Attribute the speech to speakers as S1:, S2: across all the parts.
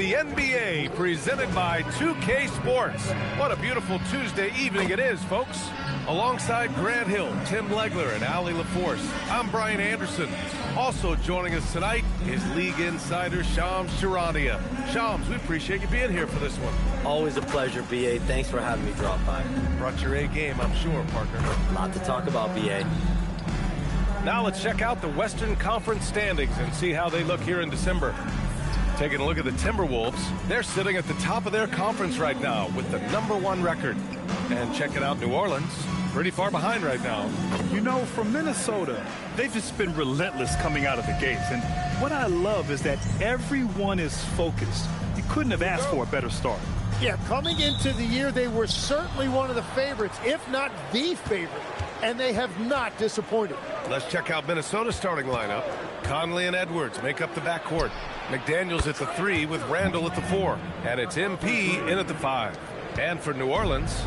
S1: the NBA, presented by 2K Sports. What a beautiful Tuesday evening it is, folks. Alongside Grant Hill, Tim Legler, and Allie LaForce, I'm Brian Anderson. Also joining us tonight is League Insider Shams Charania. Shams, we appreciate you being here for this one.
S2: Always a pleasure, B.A. Thanks for having me drop by.
S1: Brought your A game, I'm sure, partner.
S2: A lot to talk about, B.A.
S1: Now let's check out the Western Conference standings and see how they look here in December. Taking a look at the Timberwolves, they're sitting at the top of their conference right now with the #1 record. And checking out New Orleans, pretty far behind right now.
S3: You know, from Minnesota, they've just been relentless coming out of the gates. And what I love is that everyone is focused. You couldn't have asked for a better start.
S4: Yeah, coming into the year, they were certainly one of the favorites, if not the favorite. And they have not disappointed.
S1: Let's check out Minnesota's starting lineup. Conley and Edwards make up the backcourt. McDaniels at the 3 with Randall at the 4. And it's MP in at the 5. And for New Orleans,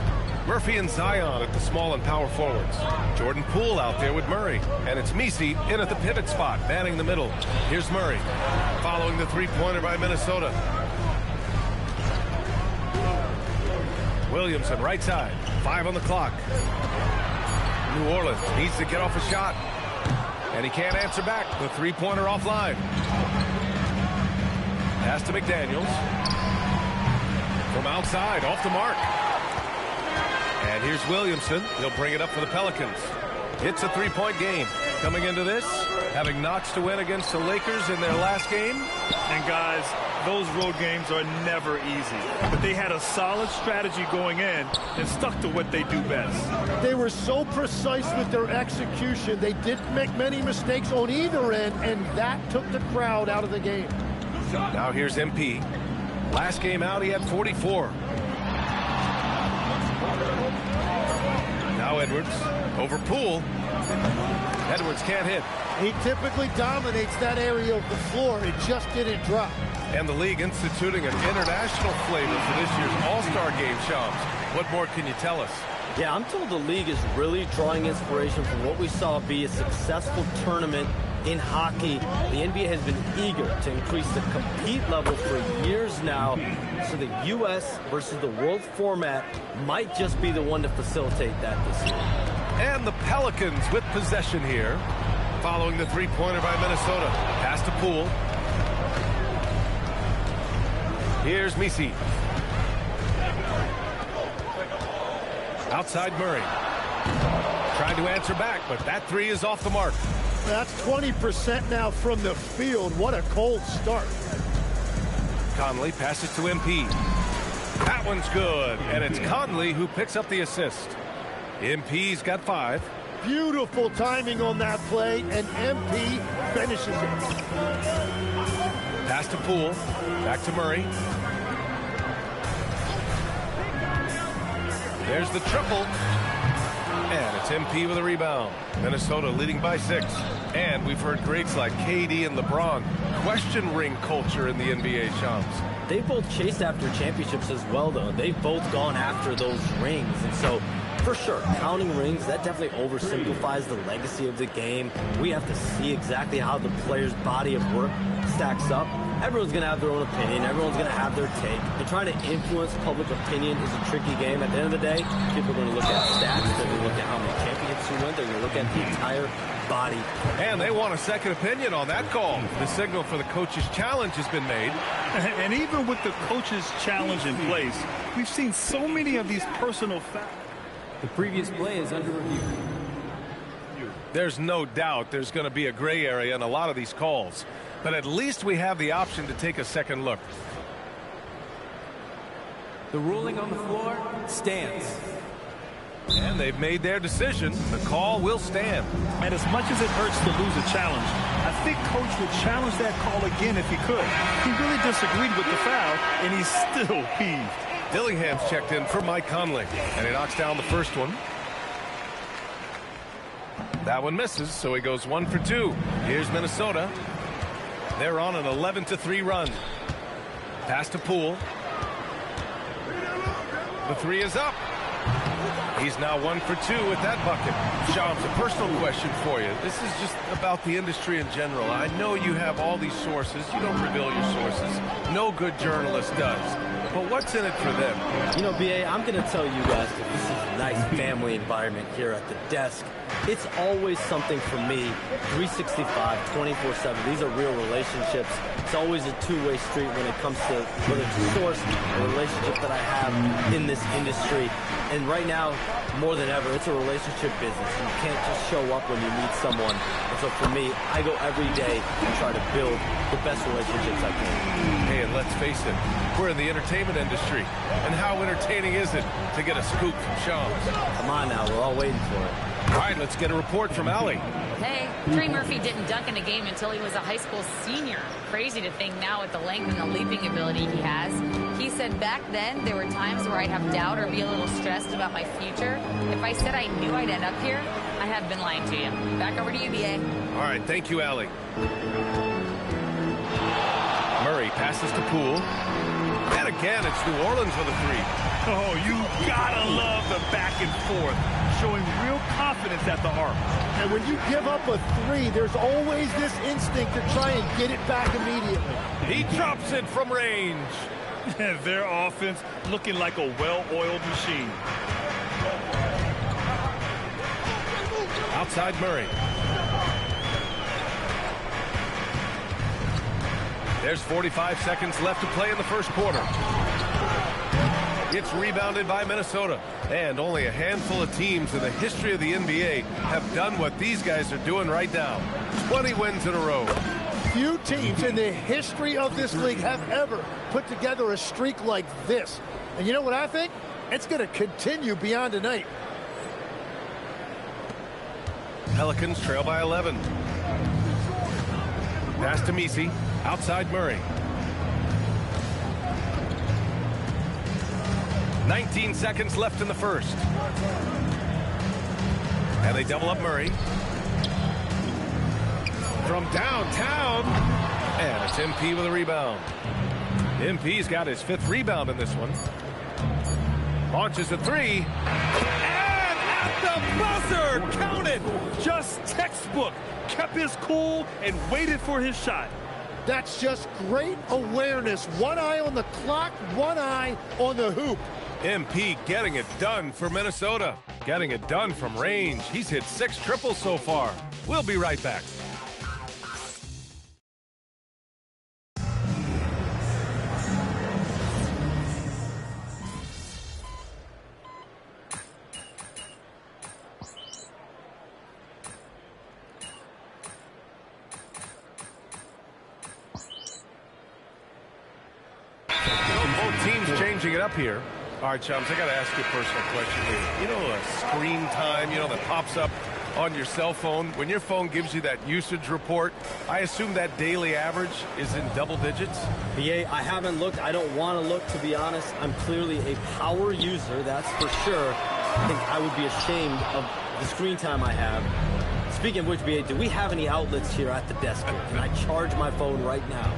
S1: Murphy and Zion at the small and power forwards. Jordan Poole out there with Murray. And it's Messi in at the pivot spot, manning the middle. Here's Murray, following the three-pointer by Minnesota. Williamson, right side, 5 on the clock. New Orleans needs to get off a shot. And he can't answer back. The three-pointer offline. Pass to McDaniels. From outside, off the mark. And here's Williamson. He'll bring it up for the Pelicans. It's a three-point game. Coming into this, having notched to win against the Lakers in their last game.
S3: And guys, those road games are never easy. But they had a solid strategy going in and stuck to what they do best.
S4: They were so precise with their execution. They didn't make many mistakes on either end, and that took the crowd out of the game.
S1: Now here's MP. Last game out, he had 44. Now Edwards over Poole. Edwards can't hit.
S4: He typically dominates that area of the floor. It just didn't drop.
S1: And the league instituting an international flavor for this year's All-Star game, Shams. What more can you tell us?
S2: Yeah, I'm told the league is really drawing inspiration from what we saw be a successful tournament in hockey. The NBA has been eager to increase the compete level for years now, so the U.S. versus the world format might just be the one to facilitate that this year.
S1: And the Pelicans with possession here, following the three-pointer by Minnesota. Pass to Poole. Here's Messi. Outside Murray. Trying to answer back, but that three is off the mark.
S4: That's 20% now from the field. What a cold start.
S1: Conley passes to MP. That one's good, and it's Conley who picks up the assist. MP's got 5.
S4: Beautiful timing on that play, and MP finishes it.
S1: Pass to Poole. Back to Murray. There's the triple. And it's MP with a rebound. Minnesota leading by 6. And we've heard greats like KD and LeBron question ring culture in the NBA, Shams.
S2: They both chased after championships as well, though. They've both gone after those rings. And so, for sure, counting rings, that definitely oversimplifies the legacy of the game. We have to see exactly how the player's body of work stacks up. Everyone's going to have their own opinion. Everyone's going to have their take. And trying to influence public opinion is a tricky game. At the end of the day, people are going to look at stats. They're going to look at how many championships you win. They're going to look at the entire body.
S1: And they want a second opinion on that call. The signal for the coach's challenge has been made.
S3: And even with the coach's challenge in place, we've seen so many of these personal fouls.
S5: The previous play is under review.
S1: There's no doubt there's going to be a gray area in a lot of these calls. But at least we have the option to take a second look.
S5: The ruling on the floor stands.
S1: And they've made their decision. The call will stand.
S3: And as much as it hurts to lose a challenge, I think Coach would challenge that call again if he could. He really disagreed with the foul, and he's still peeved.
S1: Dillingham's checked in for Mike Conley, and he knocks down the first one. That one misses, so he goes 1 for 2. Here's Minnesota. They're on an 11-3 run. Pass to Poole. The three is up. He's now 1 for 2 with that bucket. Shams, a personal question for you. This is just about the industry in general. I know you have all these sources. You don't reveal your sources. No good journalist does. But what's in it for them?
S2: You know, BA, I'm going to tell you guys that this is a nice family environment here at the desk. It's always something for me, 365, 24/7. These are real relationships. It's always a two-way street when it comes to whether it's a source or a relationship that I have in this industry. And right now, more than ever, it's a relationship business. You can't just show up when you meet someone. And so for me, I go every day and try to build the best relationships I can.
S1: Hey, and let's face it, we're in the entertainment industry. And how entertaining is it to get a scoop from Shams?
S2: Come on now, we're all waiting for it.
S1: All right, let's get a report from Allie.
S6: Hey, Trey Murphy didn't dunk in a game until he was a high school senior. Crazy to think now with the length and the leaping ability he has. He said back then there were times where I'd have doubt or be a little stressed about my future. If I said I knew I'd end up here, I have been lying to you. Back over to you, BA.
S1: All right, thank you, Allie. Murray passes to Poole. And again, it's New Orleans with a 3.
S3: Oh, you gotta love the back and forth, showing real confidence at the arc.
S4: And when you give up a 3, there's always this instinct to try and get it back immediately.
S1: He drops it from range.
S3: Their offense looking like a well-oiled machine.
S1: Outside Murray. There's 45 seconds left to play in the first quarter. It's rebounded by Minnesota. And only a handful of teams in the history of the NBA have done what these guys are doing right now. 20 wins in a row.
S4: Few teams in the history of this league have ever put together a streak like this. And you know what I think? It's going to continue beyond tonight.
S1: Pelicans trail by 11. Pass to Messi. Outside Murray. 19 seconds left in the first. And they double up Murray. From downtown. And it's MP with a rebound. MP's got his 5th rebound in this one. Launches a 3.
S3: And at the buzzer, counted. Just textbook. Kept his cool and waited for his shot.
S4: That's just great awareness. One eye on the clock, one eye on the hoop.
S1: MP getting it done for Minnesota. Getting it done from range. He's hit 6 triples so far. We'll be right back. Both teams changing it up here. All right, chums, I got to ask you a personal question here. You know, screen time, that pops up on your cell phone. When your phone gives you that usage report, I assume that daily average is in double digits?
S2: BA, I haven't looked. I don't want to look, to be honest. I'm clearly a power user, that's for sure. I think I would be ashamed of the screen time I have. Speaking of which, BA, do we have any outlets here at the desk here? Can I charge my phone right now?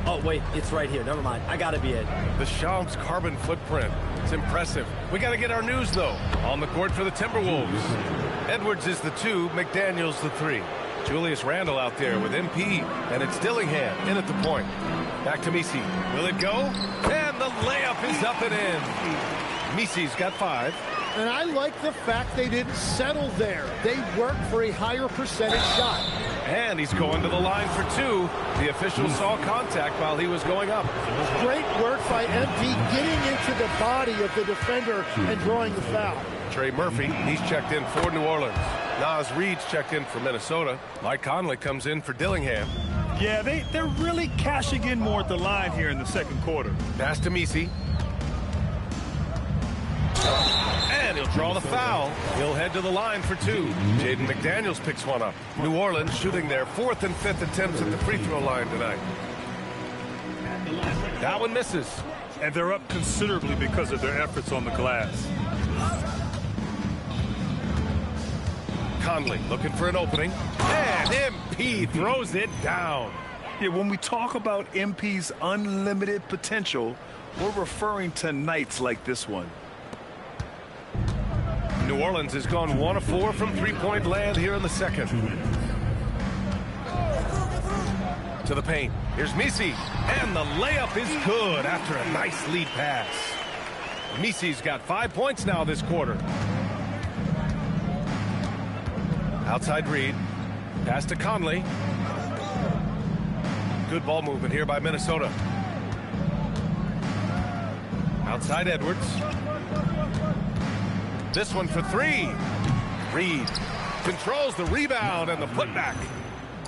S2: Oh, wait, it's right here. Never mind. I got to be it.
S1: The Shams carbon footprint. It's impressive. We got to get our news, though. On the court for the Timberwolves. Edwards is the 2, McDaniels the 3. Julius Randle out there with MP, and it's Dillingham in at the point. Back to Messi. Will it go? And the layup is up and in. Messi's got 5.
S4: And I like the fact they didn't settle there. They worked for a higher percentage shot.
S1: And he's going to the line for 2. The official saw contact while he was going up.
S4: Great work by MP getting into the body of the defender and drawing the foul.
S1: Trey Murphy, he's checked in for New Orleans. Naz Reid's checked in for Minnesota. Mike Conley comes in for Dillingham.
S3: Yeah, they're really cashing in more at the line here in the second quarter.
S1: Pass to Messi. And he'll draw the foul. He'll head to the line for 2. Jaden McDaniels picks one up. New Orleans shooting their 4th and 5th attempts at the free throw line tonight. That one misses.
S3: And they're up considerably because of their efforts on the glass.
S1: Conley looking for an opening. And MP throws it down.
S3: Yeah, when we talk about MP's unlimited potential, we're referring to nights like this one.
S1: New Orleans has gone 1 of 4 from three-point land here in the second. To the paint. Here's Misi. And the layup is good after a nice lead pass. Misi's got 5 points now this quarter. Outside Reed. Pass to Conley. Good ball movement here by Minnesota. Outside Edwards. This one for three. Reed controls the rebound and the putback.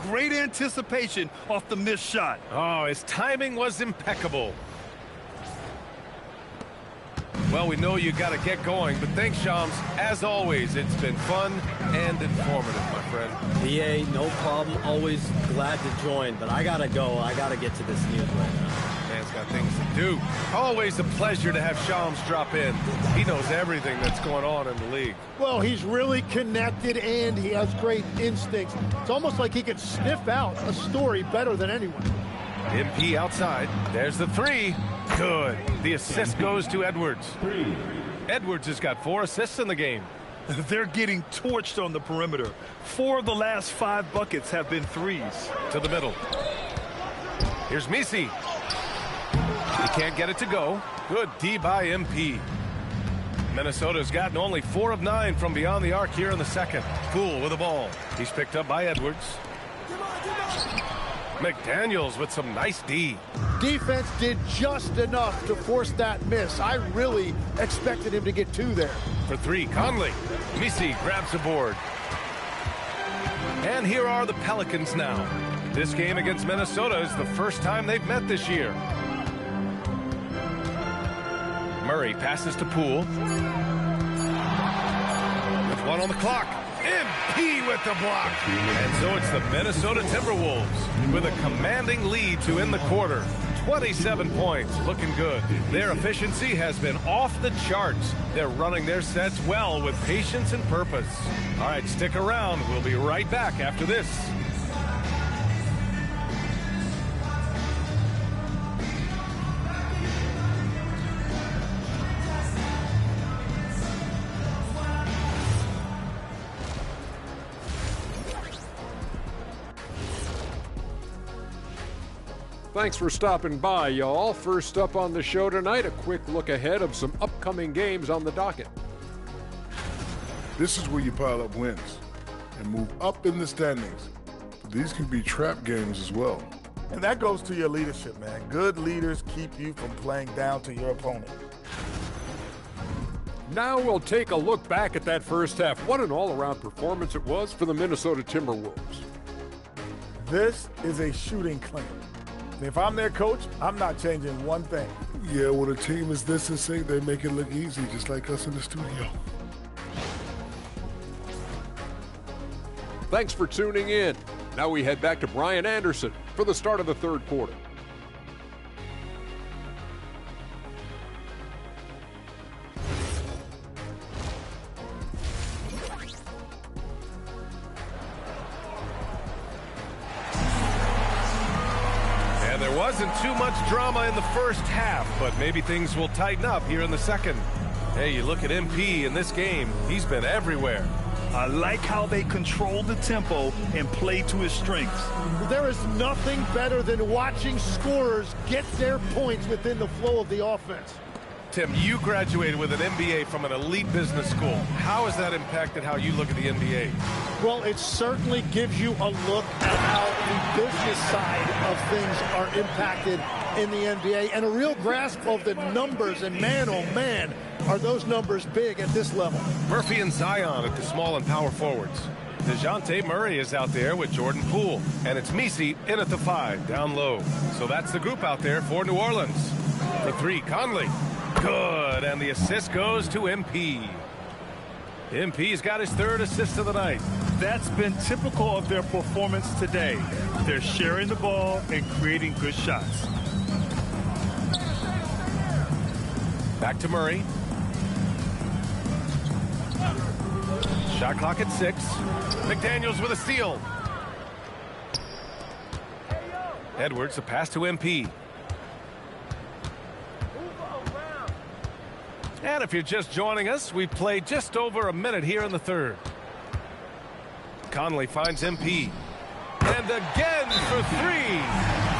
S3: Great anticipation off the missed shot.
S1: Oh, his timing was impeccable. Well, we know you got to get going, but thanks, Shams. As always, it's been fun and informative, my friend.
S2: PA, no problem. Always glad to join, but I got to go. I got to get to this news right now.
S1: Man's got things to do. Always a pleasure to have Shams drop in. He knows everything that's going on in the league.
S4: Well, he's really connected and he has great instincts. It's almost like he can sniff out a story better than anyone.
S1: MP outside. There's the three. Good. The assist goes to Edwards. Edwards has got 4 assists in the game.
S3: They're getting torched on the perimeter. 4 of the last 5 buckets have been threes.
S1: To the middle. Here's Misi. He can't get it to go. Good D by MP. Minnesota's gotten only 4 of 9 from beyond the arc here in the second. Poole with the ball. He's picked up by Edwards. McDaniels with some nice D.
S4: Defense did just enough to force that miss. I really expected him to get 2 there.
S1: For 3, Conley. Misi grabs the board. And here are the Pelicans now. This game against Minnesota is the first time they've met this year. Murray passes to Poole. With 1 on the clock. MP with the block. And so it's the Minnesota Timberwolves with a commanding lead to end the quarter. 27 points, looking good. Their efficiency has been off the charts. They're running their sets well with patience and purpose. All right, stick around. We'll be right back after this.
S7: Thanks for stopping by, y'all. First up on the show tonight, a quick look ahead of some upcoming games on the docket.
S8: This is where you pile up wins and move up in the standings. But these can be trap games as well.
S9: And that goes to your leadership, man. Good leaders keep you from playing down to your opponent.
S7: Now we'll take a look back at that first half. What an all-around performance it was for the Minnesota Timberwolves.
S9: This is a shooting clinic. If I'm their coach, I'm not changing one thing.
S8: Yeah, when a team is this in sync, they make it look easy, just like us in the studio.
S7: Thanks for tuning in. Now we head back to Brian Anderson for the start of the third quarter.
S1: Wasn't too much drama in the first half, but maybe things will tighten up here in the second. Hey, you look at MP in this game, he's been everywhere.
S3: I like how they control the tempo and play to his strengths.
S4: There is nothing better than watching scorers get their points within the flow of the offense.
S1: Tim, you graduated with an MBA from an elite business school. How has that impacted how you look at the NBA?
S4: Well, it certainly gives you a look at how the business side of things are impacted in the NBA and a real grasp of the numbers. And man, oh man, are those numbers big at this level.
S1: Murphy and Zion at the small and power forwards. DeJounte Murray is out there with Jordan Poole. And it's Misi in at the 5, down low. So that's the group out there for New Orleans. For 3, Conley. Good, and the assist goes to MP. MP's got his 3rd assist of the night.
S3: That's been typical of their performance today. They're sharing the ball and creating good shots.
S1: Back to Murray. Shot clock at 6. McDaniels with a steal. Edwards, a pass to MP. And if you're just joining us, we played just over a minute here in the third. Conley finds MP. And again for three.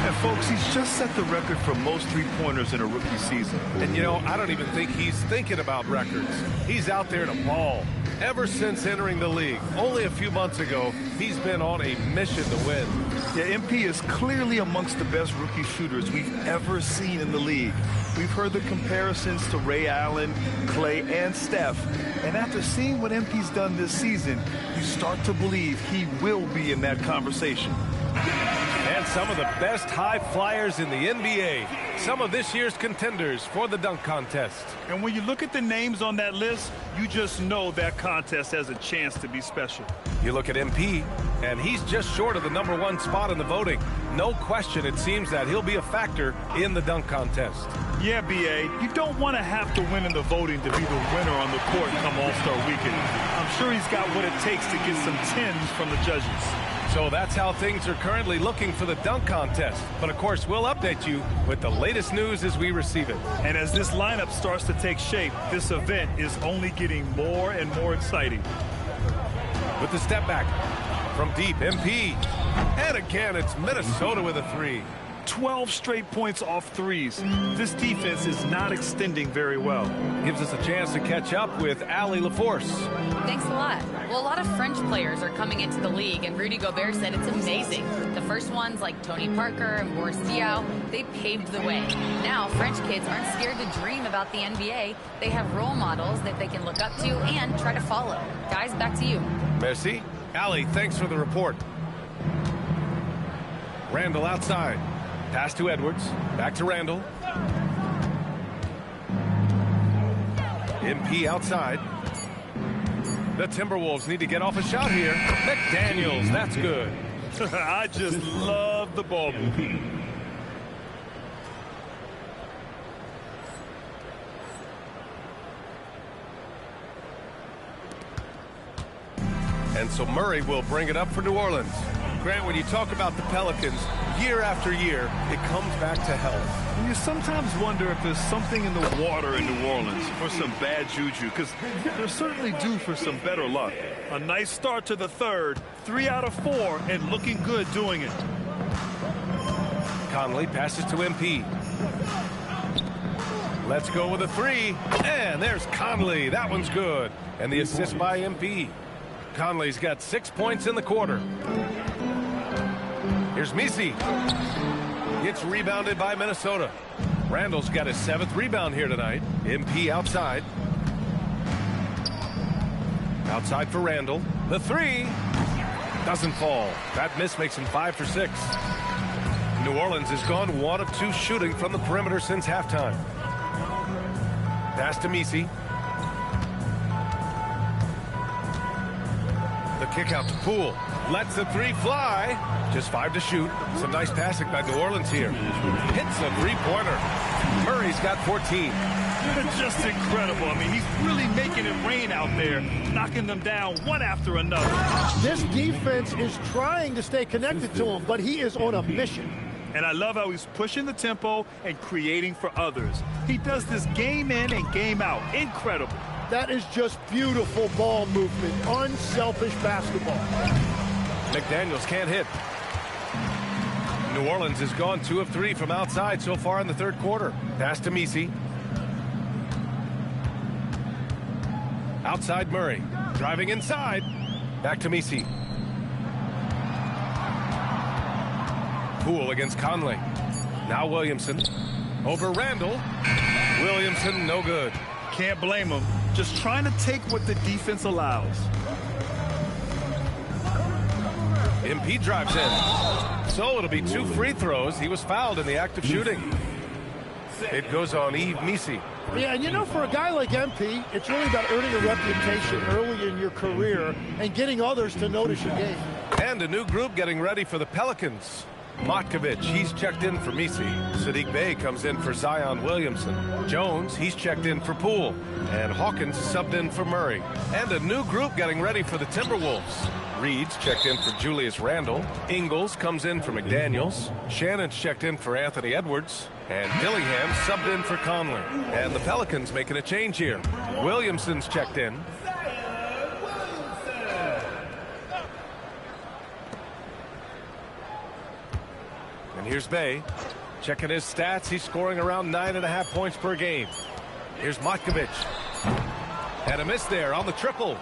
S3: And folks, he's just set the record for most three-pointers in a rookie season.
S1: And you know, I don't even think he's thinking about records. He's out there to ball. Ever since entering the league, only a few months ago, he's been on a mission to win.
S3: Yeah, MP is clearly amongst the best rookie shooters we've ever seen in the league. We've heard the comparisons to Ray Allen, Clay, and Steph. And after seeing what MP's done this season, you start to believe he will be in that conversation.
S1: And some of the best high flyers in the NBA. Some of this year's contenders for the dunk contest.
S3: And when you look at the names on that list, you just know that contest has a chance to be special.
S1: You look at MP, and he's just short of the #1 spot in the voting. No question, it seems that he'll be a factor in the dunk contest.
S3: Yeah, B.A., you don't want to have to win in the voting to be the winner on the court come All-Star Weekend. I'm sure he's got what it takes to get some 10s from the judges.
S1: So that's how things are currently looking for the dunk contest. But of course, we'll update you with the latest news as we receive it.
S3: And as this lineup starts to take shape, this event is only getting more and more exciting.
S1: With the step back from deep, MP. And again, it's Minnesota with a three.
S3: 12 straight points off threes. This defense is not extending very well.
S1: Gives us a chance to catch up with Allie LaForce.
S6: Thanks a lot. Well, a lot of French players are coming into the league, and Rudy Gobert said it's amazing. The first ones, like Tony Parker and Boris Diaw, they paved the way. Now, French kids aren't scared to dream about the NBA. They have role models that they can look up to and try to follow. Guys, back to you.
S1: Merci. Allie, thanks for the report. Randall outside. Pass to Edwards. Back to Randall. MP outside. The Timberwolves need to get off a shot here. McDaniels, that's good.
S3: I just love the ball movement.
S1: And so Murray will bring it up for New Orleans. Grant, when you talk about the Pelicans, year after year, it comes back to health.
S3: And you sometimes wonder if there's something in the water in New Orleans for some bad juju, because they're certainly due for some better luck. A nice start to the third, 3 out of 4, and looking good doing it.
S1: Conley passes to MP. Let's go with a three. And there's Conley. That one's good. And the assist by MP. Conley's got 6 points in the quarter. Here's Misi. Gets rebounded by Minnesota. Randall's got his 7th rebound here tonight. MP outside. Outside for Randall. The three doesn't fall. That miss makes him 5 for 6. New Orleans has gone 1 of 2 shooting from the perimeter since halftime. Pass to Misi. The kick out to Poole. Lets the three fly. Just 5 to shoot. Some nice passing by New Orleans here. Hits a three-pointer. Murray's got 14.
S3: Just incredible. I mean, he's really making it rain out there, knocking them down one after another.
S4: This defense is trying to stay connected to him, but he is on a mission.
S3: And I love how he's pushing the tempo and creating for others. He does this game in and game out. Incredible.
S4: That is just beautiful ball movement, unselfish basketball.
S1: McDaniels can't hit. New Orleans has gone 2 of 3 from outside so far in the third quarter. Pass to Misi. Outside Murray. Driving inside. Back to Misi. Poole against Conley. Now Williamson. Over Randall. Williamson, no good.
S3: Can't blame him. Just trying to take what the defense allows.
S1: MP drives in. So it'll be 2 free throws. He was fouled in the act of shooting. It goes on Yves Misi.
S4: Yeah, and you know, for a guy like MP, it's really about earning a reputation early in your career and getting others to notice your game.
S1: And a new group getting ready for the Pelicans. Matkovic, he's checked in for Misi. Sadiq Bey comes in for Zion Williamson. Jones, he's checked in for Poole. And Hawkins subbed in for Murray. And a new group getting ready for the Timberwolves. Reed's checked in for Julius Randle. Ingles comes in for McDaniels. Shannon's checked in for Anthony Edwards. And Dillingham subbed in for Conley. And the Pelicans making a change here. Williamson's checked in. And here's Bey. Checking his stats, he's scoring around 9.5 points per game. Here's Matkovic. And a miss there on the triple.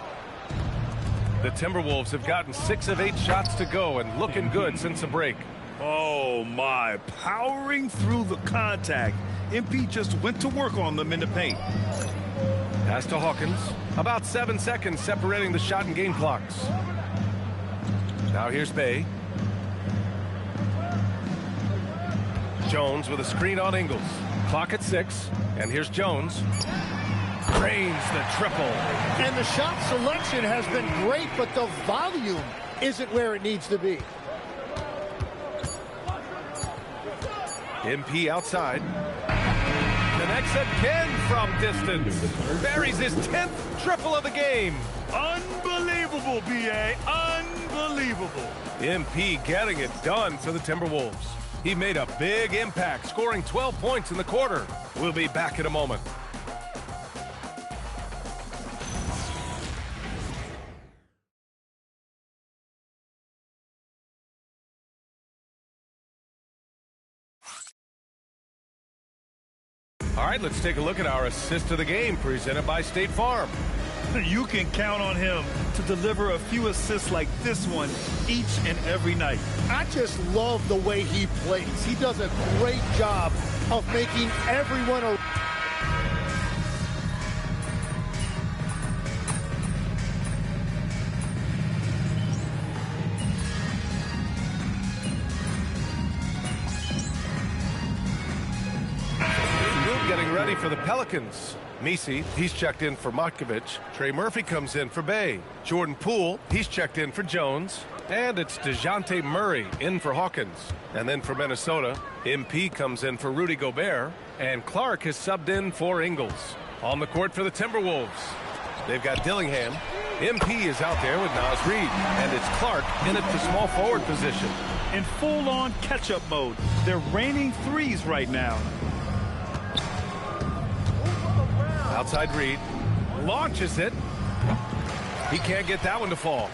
S1: The Timberwolves have gotten 6 of 8 shots to go and looking good since the break.
S3: Oh, my. Powering through the contact. MP just went to work on them in the paint.
S1: Pass to Hawkins. About 7 seconds separating the shot and game clocks. Now here's Bey. Jones with a screen on Ingles. Clock at 6. And here's Jones. Drains the triple.
S4: And the shot selection has been great, but the volume isn't where it needs to be.
S1: MP outside. Connects again from distance. Buries his 10th triple of the game.
S3: Unbelievable, B.A. Unbelievable.
S1: MP getting it done for the Timberwolves. He made a big impact, scoring 12 points in the quarter. We'll be back in a moment. All right, let's take a look at our assist of the game presented by State Farm.
S3: You can count on him to deliver a few assists like this one each and every night.
S4: I just love the way he plays. He does a great job of making everyone around.
S1: Getting ready for the Pelicans. Misi, he's checked in for Matkovic. Trey Murphy comes in for Bey. Jordan Poole, he's checked in for Jones. And it's DeJounte Murray in for Hawkins. And then for Minnesota, MP comes in for Rudy Gobert. And Clark has subbed in for Ingles. On the court for the Timberwolves, they've got Dillingham. MP is out there with Naz Reid. And it's Clark in at the small forward position.
S3: In full-on catch-up mode. They're raining threes right now.
S1: Outside Reed. Launches it. He can't get that one to fall.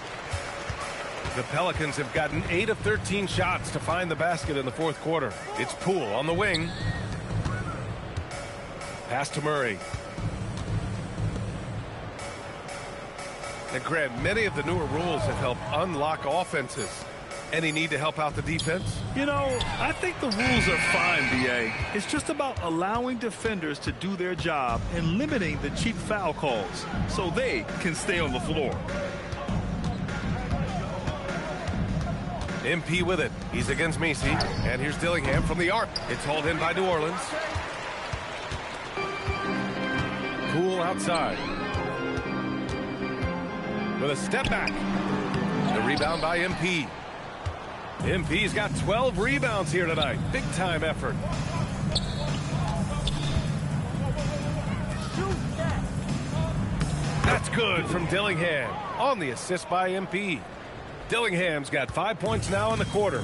S1: The Pelicans have gotten 8 of 13 shots to find the basket in the fourth quarter. It's Poole on the wing. Pass to Murray. And Grant, many of the newer rules have helped unlock offenses. Any need to help out the defense?
S3: You know, I think the rules are fine, B.A. It's just about allowing defenders to do their job and limiting the cheap foul calls so they can stay on the floor.
S1: MP with it. He's against Misi. And here's Dillingham from the arc. It's hauled in by New Orleans. Poole outside. With a step back. The rebound by MP. MP's got 12 rebounds here tonight. Big time effort. That's good from Dillingham on the assist by MP. Dillingham's got 5 points now in the quarter.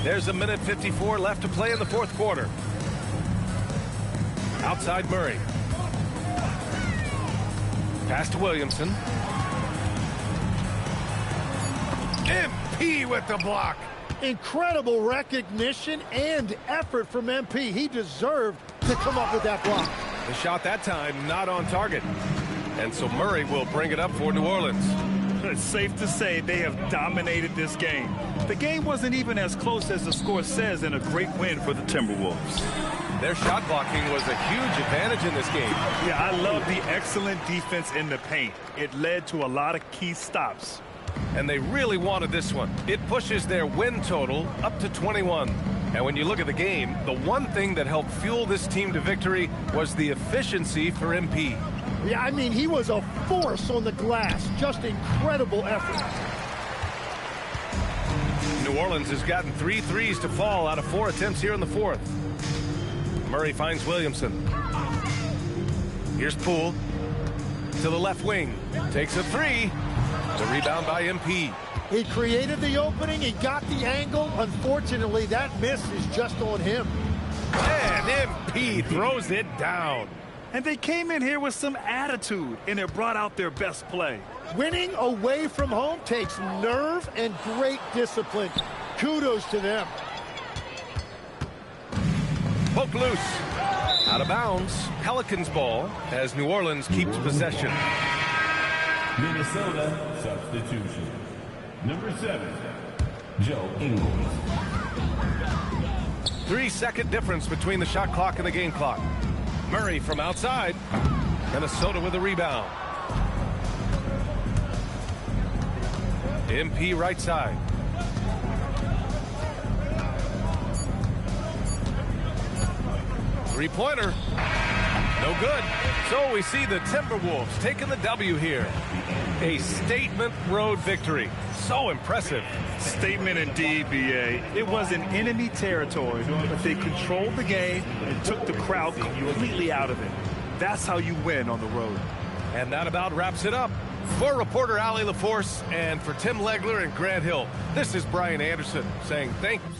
S1: There's a minute 54 left to play in the fourth quarter. Outside Murray. Pass to Williamson. MP with the block.
S4: Incredible recognition and effort from MP. He deserved to come up with that block.
S1: The shot that time not on target. And so Murray will bring it up for New Orleans.
S3: It's safe to say they have dominated this game. The game wasn't even as close as the score says, and a great win for the Timberwolves.
S1: Their shot blocking was a huge advantage in this game.
S3: Yeah, I love the excellent defense in the paint. It led to a lot of key stops.
S1: And they really wanted this one. It pushes their win total up to 21. And when you look at the game, the one thing that helped fuel this team to victory was the efficiency for MP.
S4: Yeah, I mean, he was a force on the glass. Just incredible effort.
S1: New Orleans has gotten 3 threes to fall out of 4 attempts here in the fourth. Murray finds Williamson. Here's Poole to the left wing. Takes a 3. The rebound by MP.
S4: He created the opening. He got the angle. Unfortunately, that miss is just on him.
S1: And MP throws it down.
S3: And they came in here with some attitude, and it brought out their best play.
S4: Winning away from home takes nerve and great discipline. Kudos to them.
S1: Poke loose. Out of bounds. Pelicans ball as New Orleans keeps possession.
S10: Minnesota substitution. Number 7, Joe Ingles.
S1: 3-second difference between the shot clock and the game clock. Murray from outside. Minnesota with a rebound. MP right side. Three-pointer. No good. So we see the Timberwolves taking the W here. A statement road victory. So impressive.
S3: Statement indeed, BA. It was in enemy territory, but they controlled the game and took the crowd completely out of it. That's how you win on the road.
S1: And that about wraps it up. For reporter Allie LaForce and for Tim Legler and Grant Hill, this is Brian Anderson saying thank you.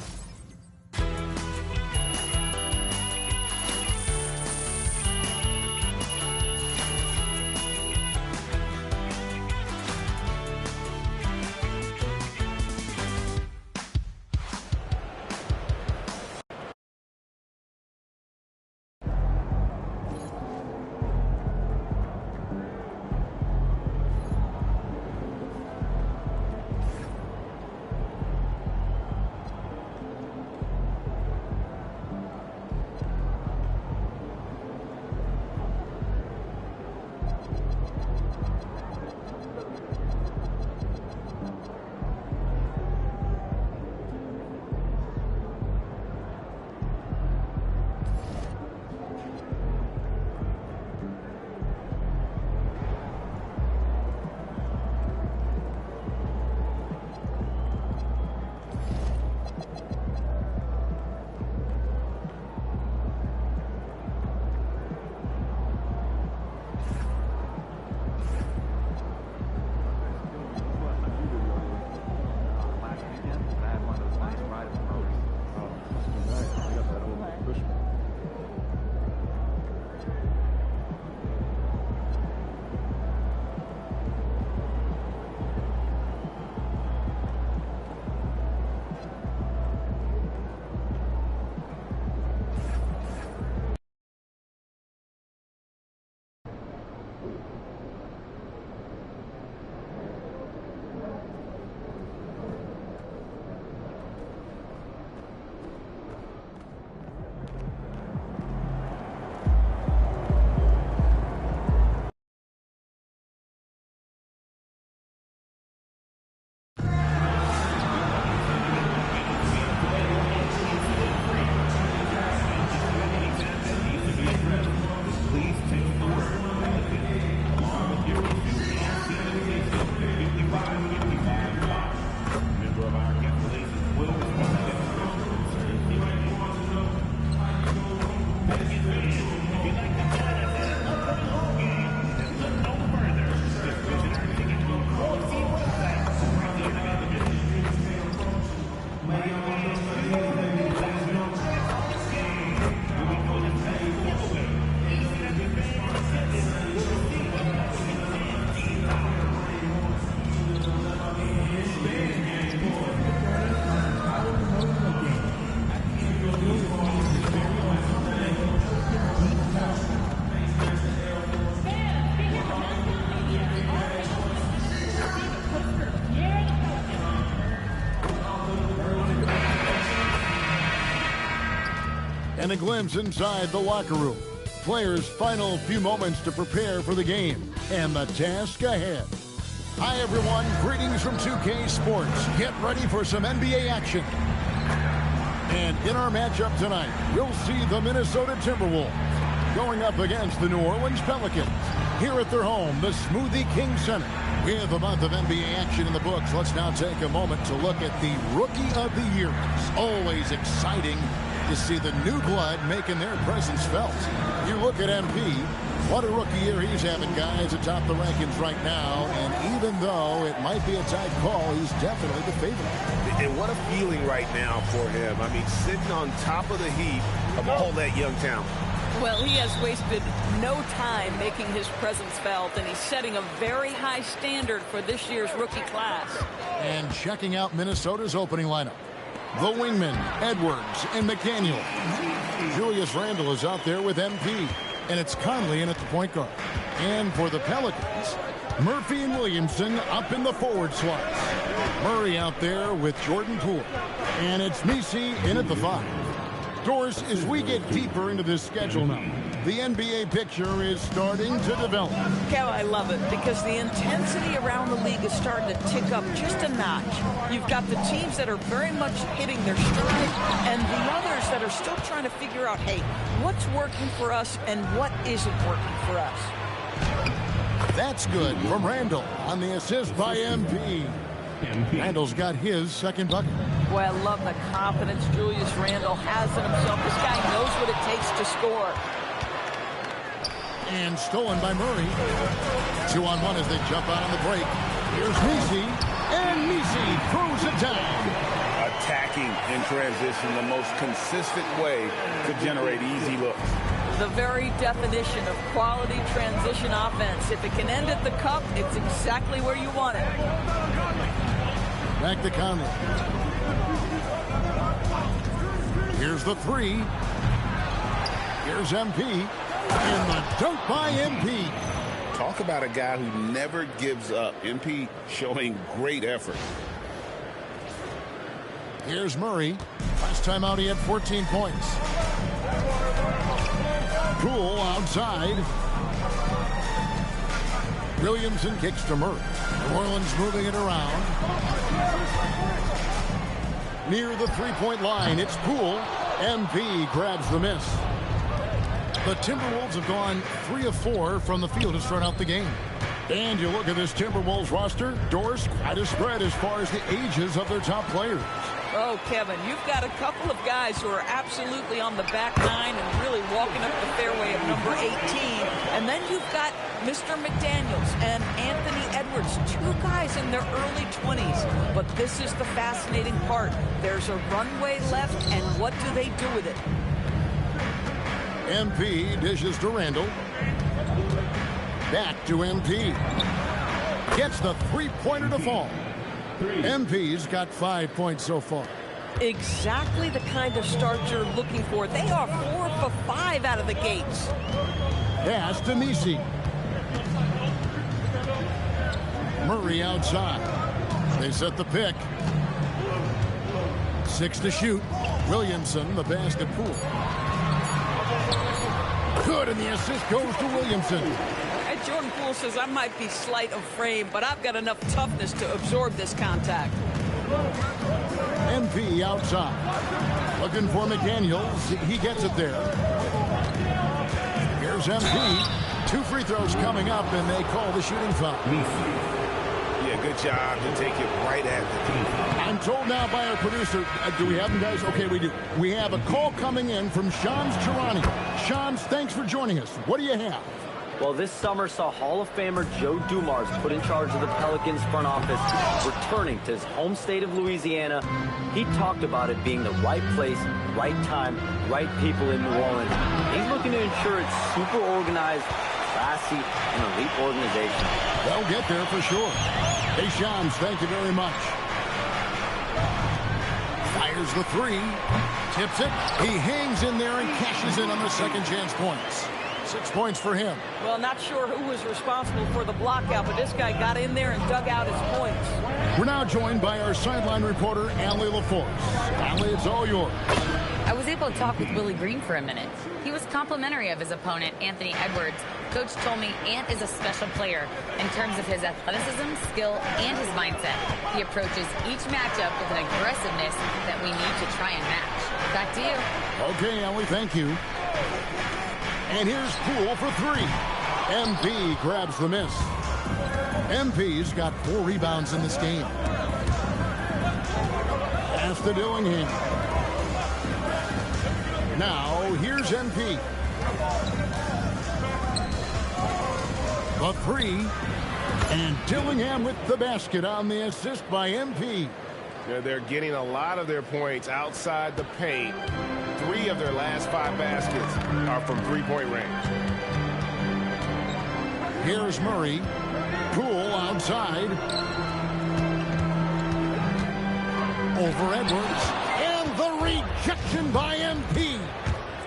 S11: And a glimpse inside the locker room. Players' final few moments to prepare for the game and the task ahead. Hi, everyone. Greetings from 2K Sports. Get ready for some NBA action. And in our matchup tonight, we'll see the Minnesota Timberwolves going up against the New Orleans Pelicans. here at their home, the Smoothie King Center. With a month of NBA action in the books, let's now take a moment to look at the Rookie of the Year. It's always exciting to see the new blood making their presence felt. You look at MP, what a rookie year he's having, guys, atop the rankings right now. And even though it might be a tight call, he's definitely the favorite.
S12: And what a feeling right now for him. I mean, sitting on top of the heap of all that young talent.
S13: Well, he has wasted no time making his presence felt, and he's setting a very high standard for this year's rookie class.
S11: And checking out Minnesota's opening lineup. The wingmen, Edwards and McDaniel. Julius Randle is out there with MP, and it's Conley in at the point guard. And for the Pelicans, Murphy and Williamson up in the forward slots. Murray out there with Jordan Poole. And it's Messi in at the 5. Doris, as we get deeper into this schedule now, the NBA picture is starting to develop.
S13: Kev, I love it because the intensity around the league is starting to tick up just a notch. You've got the teams that are very much hitting their stride and the others that are still trying to figure out, hey, what's working for us and what isn't working for us.
S11: That's good from Randle on the assist by MP. Randle's got his second bucket.
S13: Boy, I love the confidence Julius Randle has in himself. This guy knows what it takes to score.
S11: And stolen by Murray. 2-on-1 as they jump out on the break. Here's Messi, and Messi throws it down.
S12: Attacking in transition, the most consistent way to generate easy looks.
S13: The very definition of quality transition offense. If it can end at the cup, it's exactly where you want it.
S11: Back to Conley. Here's the 3. Here's MP. And the dunk by MP.
S12: Talk about a guy who never gives up. MP showing great effort.
S11: Here's Murray. Last time out he had 14 points. Poole outside. Williamson kicks to Murray. New Orleans moving it around. Near the three-point line, it's Poole. MP grabs the miss. The Timberwolves have gone 3 of 4 from the field to start out the game. And you look at this Timberwolves roster, Doris, quite a spread as far as the ages of their top players.
S13: Oh, Kevin, you've got a couple of guys who are absolutely on the back nine and really walking up the fairway of number 18. And then you've got Mr. McDaniels and Anthony Edwards, 2 guys in their early 20s. But this is the fascinating part. There's a runway left, and what do they do with it?
S11: MP dishes to Randle. Back to MP. Gets the three-pointer to fall. MP's got 5 points so far.
S13: Exactly the kind of start you're looking for. They are 4 for 5 out of the gates.
S11: Pass to Messi. Murray outside. They set the pick. 6 to shoot. Williamson, the basket Poole. Good, and the assist goes to Williamson.
S13: Jordan Poole says, I might be slight of frame, but I've got enough toughness to absorb this contact.
S11: MP outside. Looking for McDaniels. He gets it there. Here's MP. 2 free throws coming up, and they call the shooting foul.
S12: Yeah, good job to take it right at the team.
S11: I'm told now by our producer, do we have them, guys? Okay, we do. We have a call coming in from Shams Charania. Shams, thanks for joining us. What do you have?
S2: Well, this summer saw Hall of Famer Joe Dumars put in charge of the Pelicans front office, returning to his home state of Louisiana. He talked about it being the right place, right time, right people in New Orleans. He's looking to ensure it's super organized, classy, and elite organization.
S11: They'll get there for sure. Hey, Shams, thank you very much. Fires the 3. Tips it. He hangs in there and cashes in on the second chance points. 6 points for him.
S13: Well, not sure who was responsible for the blockout, but this guy got in there and dug out his points.
S11: We're now joined by our sideline reporter, Allie LaForce. Allie, it's all yours.
S6: I was able to talk with Willie Green for a minute. He was complimentary of his opponent, Anthony Edwards. Coach told me Ant is a special player in terms of his athleticism, skill, and his mindset. He approaches each matchup with an aggressiveness that we need to try and match. Back to you.
S11: Okay, Allie, thank you. And here's Poole for three. MP grabs the miss. MP's got 4 rebounds in this game. Pass to Dillingham. Now, here's MP. The three. And Dillingham with the basket on the assist by MP.
S1: Yeah, they're getting a lot of their points outside the paint. 3 of their last 5 baskets are from three-point range.
S11: Here's Murray. Poole outside. Over Edwards. And the rejection by MP.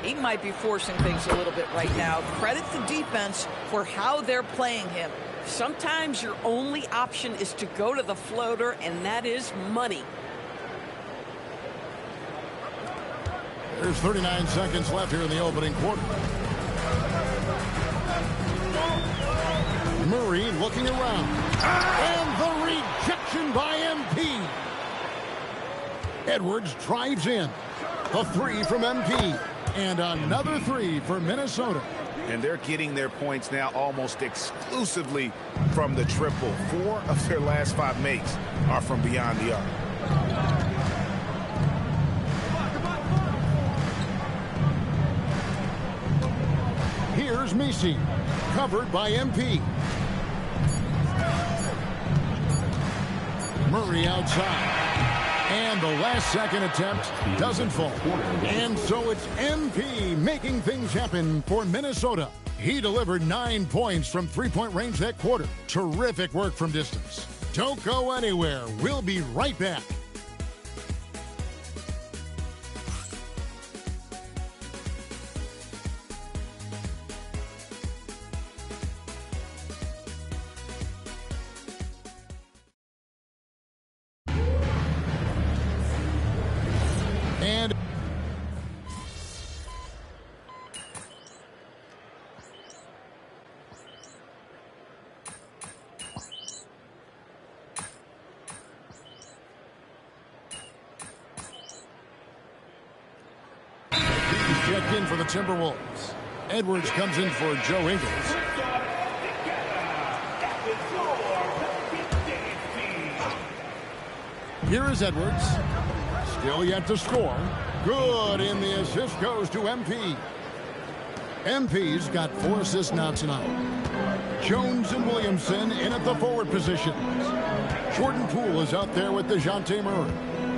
S13: He might be forcing things a little bit right now. Credit the defense for how they're playing him. Sometimes your only option is to go to the floater, and that is money.
S11: There's 39 seconds left here in the opening quarter. Murray looking around. And the rejection by MP. Edwards drives in. The three from MP. And another three for Minnesota.
S12: And they're getting their points now almost exclusively from the triple. 4 of their last 5 makes are from beyond the arc.
S11: Here's Messi, covered by MP. Murray outside. And the last second attempt doesn't fall. And so it's MP making things happen for Minnesota. He delivered 9 points from three-point range that quarter. Terrific work from distance. Don't go anywhere. We'll be right back. And checked in for the Timberwolves. Edwards comes in for Joe Ingles. Here is Edwards. Still yet to score. Good, and the assist goes to MP. MP's got 4 assists now tonight. Jones and Williamson in at the forward positions. Jordan Poole is out there with DeJounte Murray.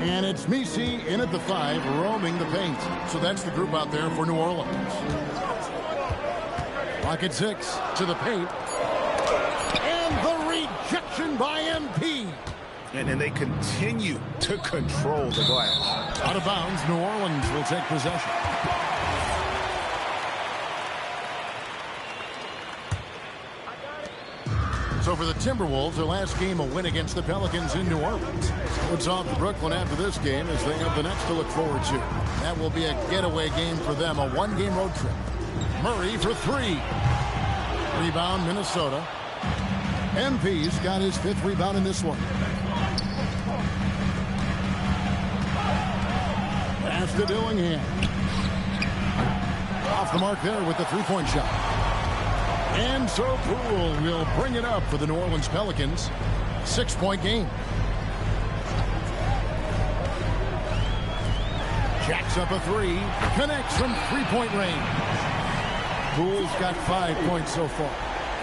S11: And it's Messi in at the 5, roaming the paint. So that's the group out there for New Orleans. Clock at 6, to the paint. And the rejection by MP.
S12: And they continue to control the glass.
S11: Out of bounds, New Orleans will take possession. So for the Timberwolves, their last game a win against the Pelicans in New Orleans. So it's off to Brooklyn after this game as they have the next to look forward to. That will be a getaway game for them, a 1-game road trip. Murray for 3. Rebound, Minnesota. MP's got his 5th rebound in this one. Pass to Dillingham. Off the mark there with the 3-point shot. And so Poole will bring it up for the New Orleans Pelicans. 6-point game. Jacks up a 3. Connects from 3-point range. Poole's got 5 points so far.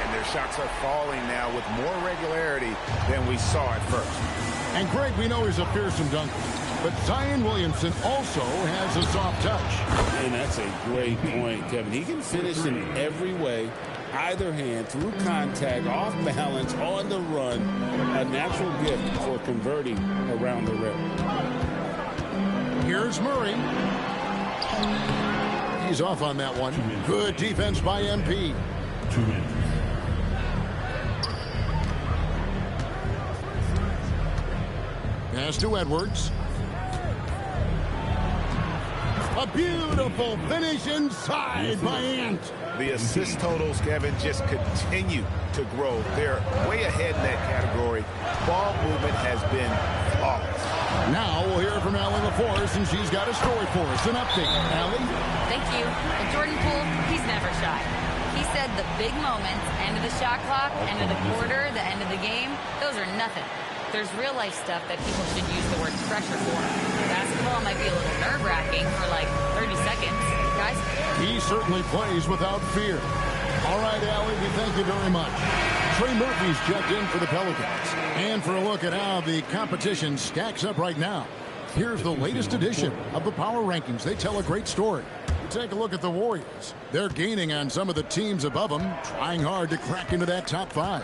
S12: And their shots are falling now with more regularity than we saw at first.
S11: And Greg, we know he's a fearsome dunker. But Zion Williamson also has a soft touch.
S14: And that's a great point, Kevin. He can finish in every way, either hand, through contact, off balance, on the run. A natural gift for converting around the rim.
S11: Here's Murray. He's off on that one. Good defense by MP.
S10: 2 minutes.
S11: Pass to Edwards. A beautiful finish inside by Ant.
S12: The assist totals, Kevin, just continue to grow. They're way ahead in that category. Ball movement has been flawless.
S11: Now we'll hear from Allie LaForce, and she's got a story for us. An update. Allie?
S6: Thank you. Well, Jordan Poole, he's never shy. He said the big moments, end of the shot clock, end of the quarter, the end of the game, those are nothing. There's real-life stuff that people should use the word pressure for. Basketball might be a little nerve-wracking for like 30 seconds. Guys?
S11: He certainly plays without fear. All right, Allie, we thank you very much. Trey Murphy's checked in for the Pelicans. And for a look at how the competition stacks up right now, here's the latest edition of the Power Rankings. They tell a great story. Take a look at the Warriors. They're gaining on some of the teams above them, trying hard to crack into that top 5.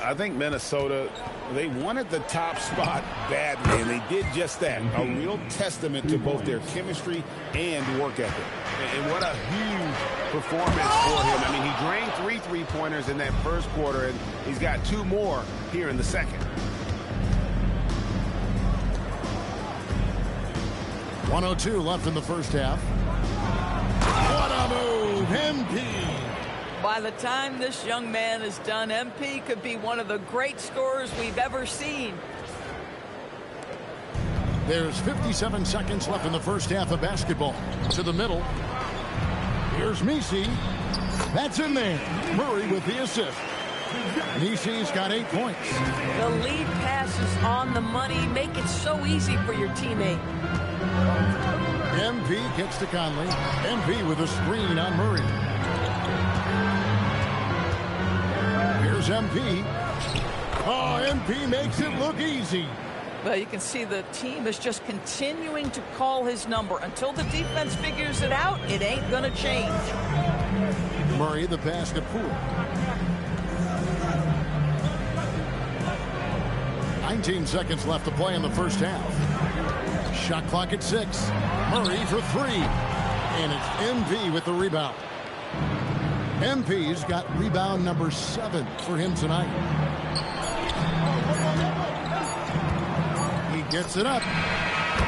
S12: I think Minnesota, they wanted the top spot badly, and they did just that. A real testament to both their chemistry and work ethic. And what a huge performance for him. I mean, he drained 3 three-pointers in that first quarter, and he's got 2 more here in the second.
S11: 1:02 left in the first half. What a move, MP.
S13: By the time this young man is done, MP could be one of the great scorers we've ever seen.
S11: There's 57 seconds left in the first half of basketball. To the middle. Here's Messi. That's in there. Murray with the assist. Messi's got 8 points.
S13: The lead pass is on the money. Make it so easy for your teammate.
S11: MP gets to Conley. MP with a screen on Murray. Here's MP. Oh, MP makes it look easy.
S13: Well, you can see the team is just continuing to call his number. Until the defense figures it out, it ain't going to change.
S11: Murray, the pass to Poole. 19 seconds left to play in the first half. Shot clock at 6. Murray for 3. And it's MP with the rebound. MP's got rebound number 7 for him tonight. He gets it up.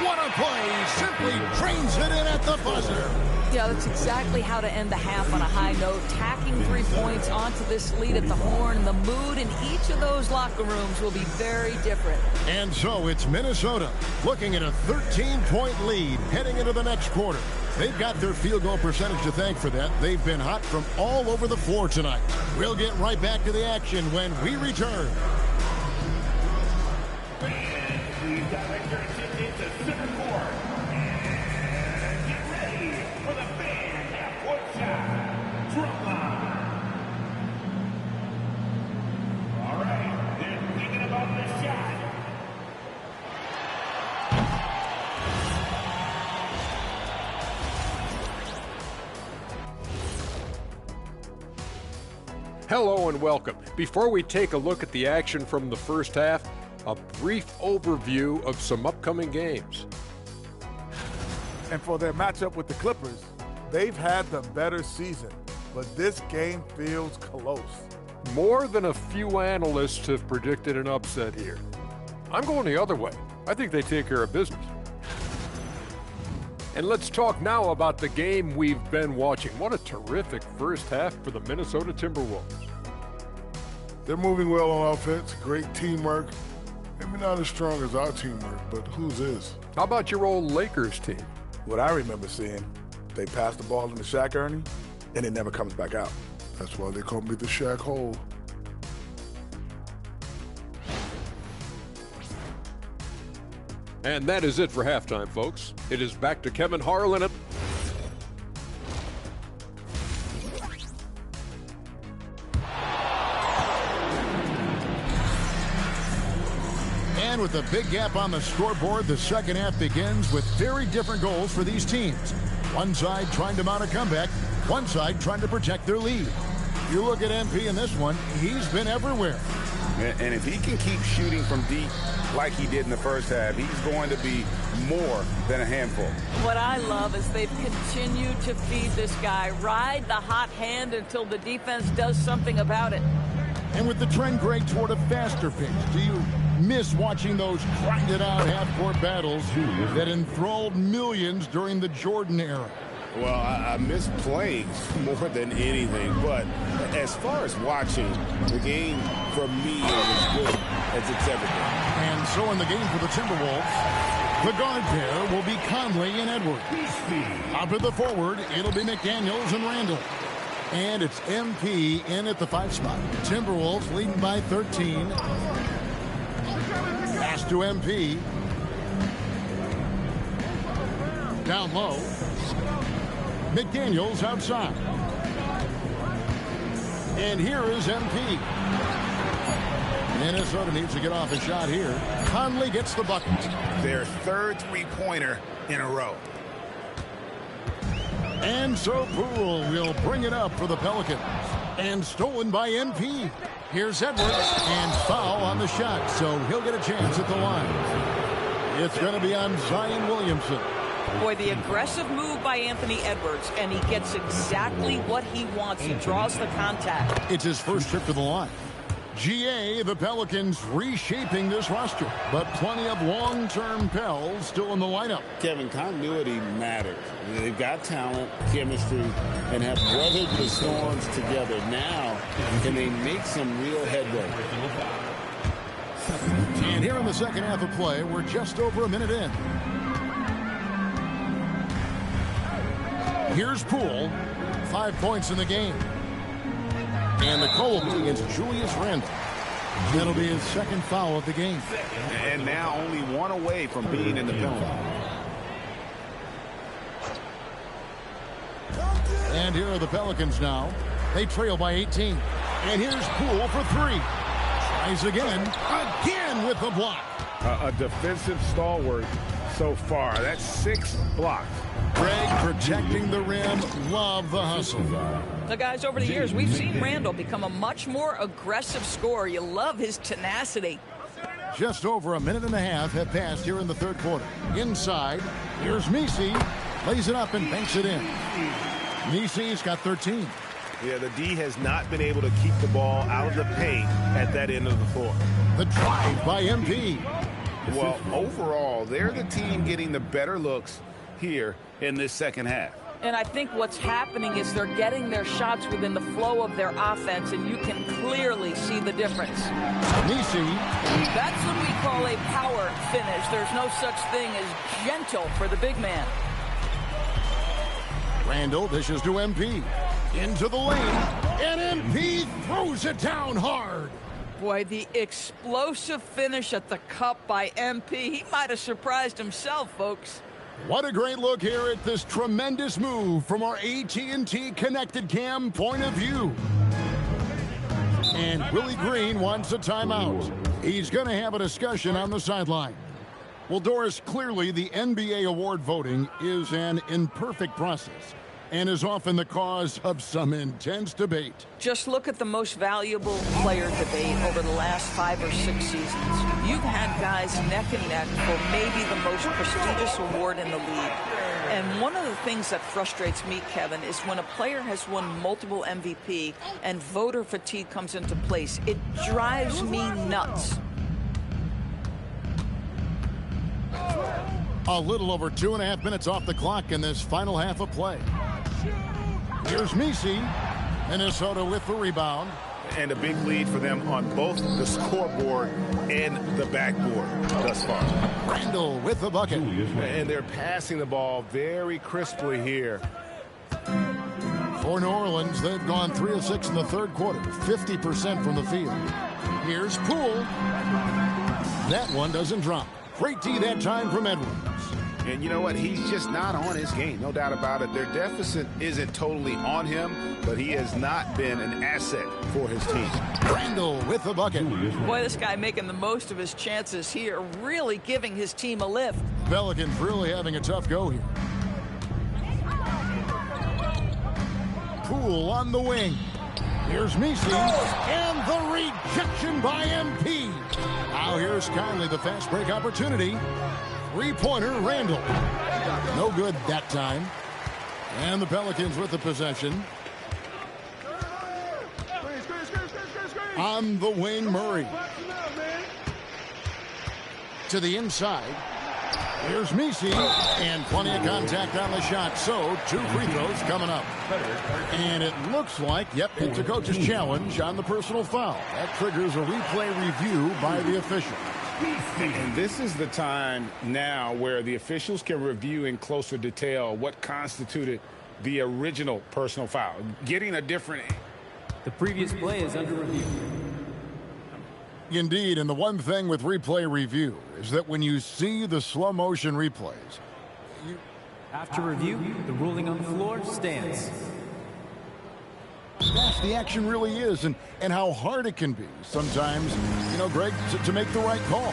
S11: What a play. Simply trains it in at the buzzer.
S13: Yeah, that's exactly how to end the half on a high note. Tacking 3 points onto this lead at the horn. The mood in each of those locker rooms will be very different.
S11: And so it's Minnesota looking at a 13-point lead heading into the next quarter. They've got their field goal percentage to thank for that. They've been hot from all over the floor tonight. We'll get right back to the action when we return.
S7: Hello and welcome. Before we take a look at the action from the first half, a brief overview of some upcoming games.
S9: And for their matchup with the Clippers, they've had the better season, but this game feels close.
S7: More than a few analysts have predicted an upset here. I'm going the other way. I think they take care of business. And let's talk now about the game we've been watching. What a terrific first half for the Minnesota Timberwolves.
S8: They're moving well on offense, great teamwork. Maybe not as strong as our teamwork, but whose is?
S7: How about your old Lakers team?
S9: What I remember seeing, they pass the ball into Shaq Ernie, and it never comes back out.
S8: That's why they call me the Shaq Hole.
S7: And that is it for halftime, folks. It is back to Kevin Harlan.
S11: And with a big gap on the scoreboard, the second half begins with very different goals for these teams. One side trying to mount a comeback, one side trying to protect their lead. You look at MP in this one, he's been everywhere.
S12: And if he can keep shooting from deep like he did in the first half, he's going to be more than a handful.
S13: What I love is they've continued to feed this guy. Ride the hot hand until the defense does something about it.
S11: And with the trend, Greg, toward a faster pace, do you miss watching those grinded-out half-court battles that enthralled millions during the Jordan era?
S12: Well, I miss playing more than anything, but as far as watching, the game for me is as good as it's ever been.
S11: And so in the game for the Timberwolves, The guard pair will be Conley and Edwards. Up at the forward, it'll be McDaniels and Randall. And it's MP in at the 5 spot. Timberwolves leading by 13. Pass to MP. Down low. McDaniels outside. And here is MP. Minnesota needs to get off a shot here. Conley gets the bucket.
S12: Their third three-pointer in a row.
S11: And so Poole will bring it up for the Pelicans. And stolen by MP. Here's Edwards. And foul on the shot. So he'll get a chance at the line. It's going to be on Zion Williamson.
S13: Boy, the aggressive move by Anthony Edwards, and he gets exactly what he wants. He draws the contact.
S11: It's his first trip to the line. GA, the Pelicans reshaping this roster, but plenty of long-term Pels still in the lineup.
S14: Kevin, continuity matters. They've got talent, chemistry, and have weathered the storms together. Now, can they make some real headway?
S11: And here in the second half of play, we're just over a minute in. Here's Poole, 5 points in the game. And the call will be against Julius Randle. That'll be his second foul of the game.
S12: And now only one away from being in the penalty.
S11: And here are the Pelicans now. They trail by 18. And here's Poole for 3. Tries again with the block.
S12: A defensive stalwart so far. That's 6 blocks.
S11: Greg protecting the rim. Love the hustle.
S13: Now, guys, over the years, we've seen Randall become a much more aggressive scorer. You love his tenacity.
S11: Just over a minute and a half have passed here in the third quarter. Inside, here's Messi. Lays it up and banks it in. Messi's got 13.
S1: Yeah, the D has not been able to keep the ball out of the paint at that end of the floor.
S11: The drive by MP.
S12: Well, overall, they're the team getting the better looks here in this second half.
S13: And I think what's happening is they're getting their shots within the flow of their offense, and you can clearly see the difference.
S11: Messi.
S13: That's what we call a power finish. There's no such thing as gentle for the big man.
S11: Randall dishes to MP. Into the lane. And MP throws it down hard.
S13: Boy, the explosive finish at the cup by MP. He might have surprised himself, folks.
S11: What a great look here at this tremendous move from our AT&T Connected Cam point of view. And Willie Green wants a timeout. He's going to have a discussion on the sideline. Well, Doris, clearly the NBA award voting is an imperfect process and is often the cause of some intense debate.
S13: Just look at the most valuable player debate over the last 5 or 6 seasons. You've had guys neck and neck for maybe the most prestigious award in the league. And one of the things that frustrates me, Kevin, is when a player has won multiple MVP and voter fatigue comes into place. It drives me nuts.
S11: A little over 2.5 minutes off the clock in this final half of play. Here's Messi. Minnesota with the rebound.
S1: And a big lead for them on both the scoreboard and the backboard thus far.
S11: Randall with the bucket.
S1: And they're passing the ball very crisply here.
S11: For New Orleans, they've gone 3 of 6 in the third quarter, 50% from the field. Here's Poole. That one doesn't drop. Great D that time from Edwards.
S12: And you know what? He's just not on his game. No doubt about it. Their deficit isn't totally on him, but he has not been an asset for his team.
S11: Randall with the bucket.
S13: Boy, this guy making the most of his chances here, really giving his team a lift.
S11: Pelicans really having a tough go here. Poole on the wing. Here's Messi. And the rejection by MP. Now here's Conley, the fast break opportunity. Three-pointer, Randall. No good that time. And the Pelicans with the possession. On the wing, Murray. To the inside. Here's Messi. And plenty of contact on the shot. So, 2 free throws coming up. And it looks like, yep, it's a coach's challenge on the personal foul. That triggers a replay review by the official.
S12: And this is the time now where the officials can review in closer detail what constituted the original personal foul. Getting a different...
S5: The previous play is under review.
S11: Indeed, and the one thing with replay review is that when you see the slow motion replays,
S5: After review, the ruling on the floor stands.
S11: fast the action really is and how hard it can be sometimes, Greg, to make the right call.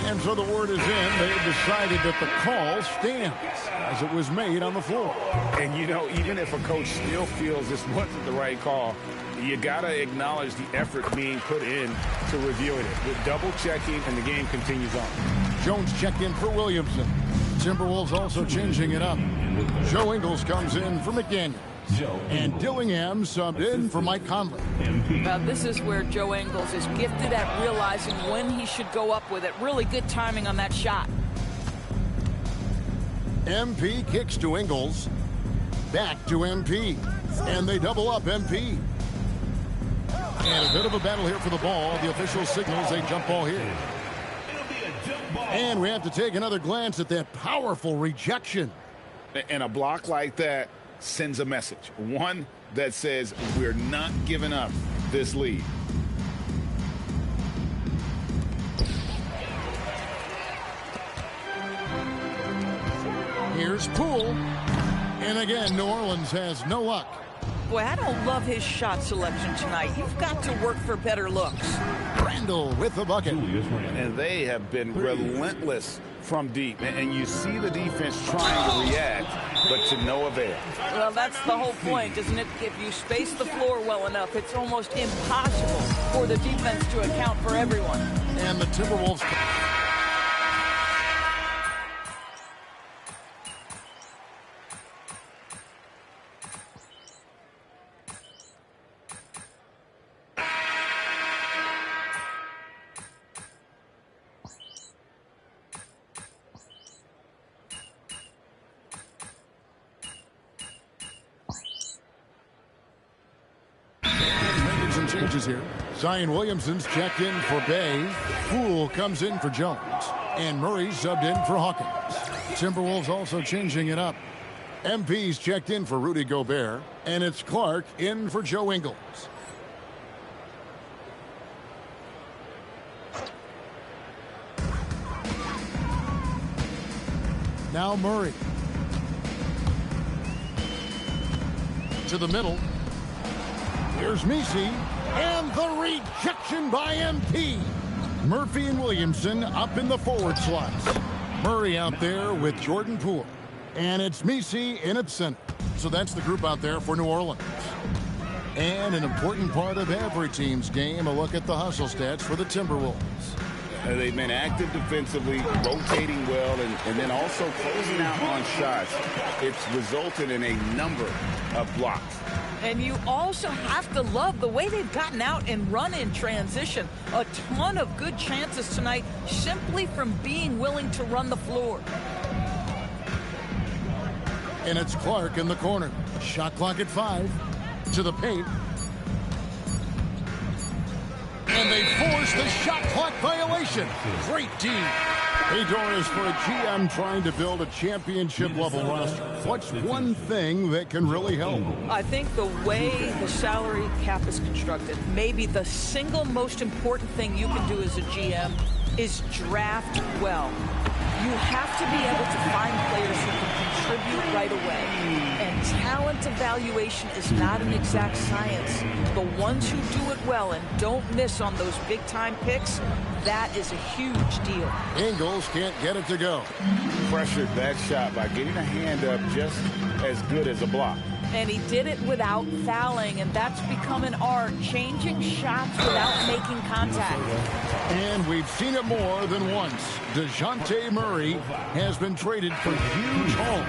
S11: And so the word is in. They've decided that the call stands as it was made on the floor.
S12: And, even if a coach still feels this wasn't the right call, you got to acknowledge the effort being put in to reviewing it. With double checking, and the game continues on.
S11: Jones checked in for Williamson. Timberwolves also changing it up. Joe Ingles comes in for McDaniels. And Dillingham subbed in for Mike Conley.
S13: Now, this is where Joe Ingles is gifted at realizing when he should go up with it. Really good timing on that shot.
S11: MP kicks to Ingles. Back to MP. And they double up MP. And a bit of a battle here for the ball. The official signals a jump ball here. And we have to take another glance at that powerful rejection.
S12: And a block like that sends a message. One that says we're not giving up this lead.
S11: Here's Poole. And again, New Orleans has no luck.
S13: Boy, I don't love his shot selection tonight. You've got to work for better looks.
S11: Randall with the bucket.
S12: And they have been relentless from deep. And you see the defense trying to react, but to no avail.
S13: Well, that's the whole point, isn't it? If you space the floor well enough, it's almost impossible for the defense to account for everyone.
S11: And the Timberwolves... changes here. Zion Williamson's checked in for Bay. Poole comes in for Jones. And Murray subbed in for Hawkins. Timberwolves also changing it up. MP's checked in for Rudy Gobert. And it's Clark in for Joe Ingles. Now Murray. To the middle. Here's Messi. And the rejection by MP. Murphy and Williamson up in the forward slots. Murray out there with Jordan Poole. And it's Messi in at center. So that's the group out there for New Orleans. And an important part of every team's game, a look at the hustle stats for the Timberwolves.
S12: They've been active defensively, rotating well, and then also closing out on shots. It's resulted in a number of blocks.
S13: And you also have to love the way they've gotten out and run in transition. A ton of good chances tonight simply from being willing to run the floor.
S11: And it's Clark in the corner. Shot clock at 5. To the paint. And they force the shot clock violation. Great D. Hey, Doris, for a GM trying to build a championship-level roster, what's one thing that can really help?
S13: I think the way the salary cap is constructed, maybe the single most important thing you can do as a GM is draft well. You have to be able to find players who can contribute right away. And talent evaluation is not an exact science. The ones who do it well and don't miss on those big-time picks, that is a huge deal.
S11: Ingles can't get it to go.
S12: Pressured that shot by getting a hand up just as good as a block.
S13: And he did it without fouling, and that's become an art, changing shots without making contact.
S11: And we've seen it more than once. DeJounte Murray has been traded for huge hauls.